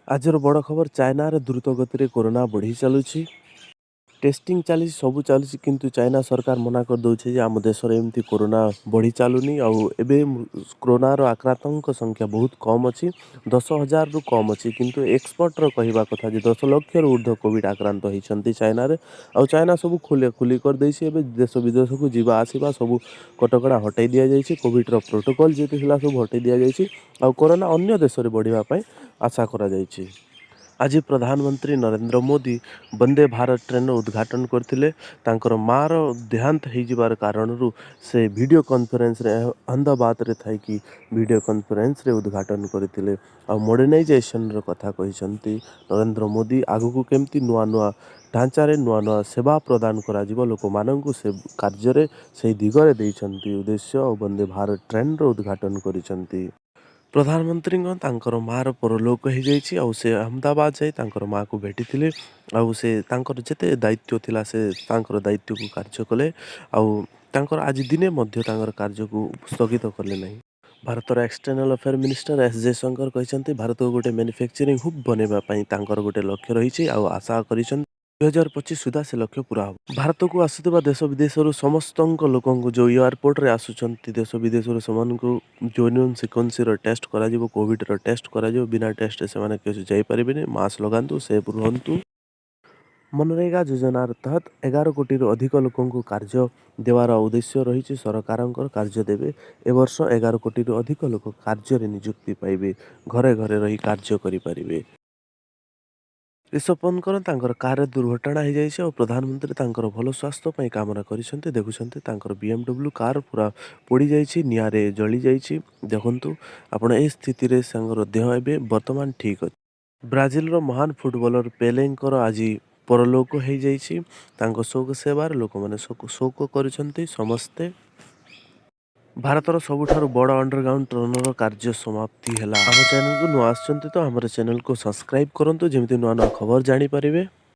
आजर बड़ खबर चाइना रे द्रुत गति रे कोरोना बढ़ी चलुछि। टेस्टिंग चली सब चलुछि किंतु चाइना सरकार मना कर दउछि जे आम देश रे एमती कोरोना बढ़ी चालुनी आउ एबे कोरोना रो आक्रांतक संख्या बहुत कम अछि 10,000 रु कम अछि किंतु एक्सपर्ट रो कहिबा कथा जे 10 लाख रु ऊर्ध्व कोविड आक्रांत होइछन्ति चाइना रे आउ चाइना सब खुली कर दैछि एबे देश विदेश को जीवा आसीबा सब कटकड़ा हटाई दिया जाइछि कोविड रो प्रोटोकॉल जेते थिला सब हटाई दिया जाइछि आउ कोरोना अन्य देश रे बढ़िबा पई आशा करा जाइछि। आज प्रधानमंत्री नरेंद्र मोदी वंदे भारत ट्रेन उद्घाटन करथिले तांकर मार देहांत हो जिबार कारणरू से वीडियो कॉन्फ्रेंस रे अहमदाबाद रे थाई कि वीडियो कॉन्फ्रेंस रे उद्घाटन करथिले आ मॉडर्नाइजेशन रो कथा कहिसंती नरेंद्र मोदी आगु केमती नुआ नुआ ढांचा रे नुआ नुआ सेवा प्रदान करा जिवो लोक माननकु से कार्य रे से दिगरे दैछंती उद्देश्य और वंदे भारत ट्रेन रो उद्घाटन करिसंती। प्रधानमंत्री तांकर मार परलोक हो जाइए आउ से अहमदाबाद जाई तांकर माँ को भेटी आउ से तांकर जेते दायित्व थिला से तांकर दायित्व को कार्य कले आउ तांकर आज दिने मध्य तांकर कार्य को स्थगित कले नहीं। भारतर external affair minister S Jaishankar कहते भारत को गोटे मैन्युफैक्चरिंग हुब बनवाई तांकर गोटे लक्ष्य रही आशा कर 2025 सुधा से लक्ष्य पूरा हो। भारत को आसुवा देश विदेश समस्त लोक जो एयरपोर्ट रे आसुचंती देश विदेश को जेन्युइन सिक्वेंसी टेस्ट करा कोविड टेस्ट करा बिना टेस्ट से माने किसी जाई परिबेनी मास्क लगातु सेफ रुहतु। मनरेगा योजनार तहत 11 कोटी अधिक लोक कार्य देवार उद्देश्य रही सरकार कार्य देवे ए वर्ष 11 कोटी अधिक लोक कार्य नियुक्ति पाइबे घरे घरे रही कार्य करें। ऋषभ पंत कार दुर्घटना हो जाए और प्रधानमंत्री तांकर भल स्वास्थ्य कामना कर देखुं BMW कार पूरा पोड़ी जाइए निआरे जली जाइए देखु आपण ए स्थिति रे देह एवं वर्तमान ठीक अच्छे। ब्राजिल रो महान फुटबॉलर पेलेंकर आज परलोक हो जाइए शोक सेवार लोक मैंने शोक कर समस्ते। भारतर सबुठारु बड़ अंडरग्राउंड ट्रेनर कार्य समाप्ति है। आम चैनल को नुआ आसचंती तो आम चैनल को सब्सक्राइब करंतु जेमती नुआ नुआ खबर जानी पारिबे।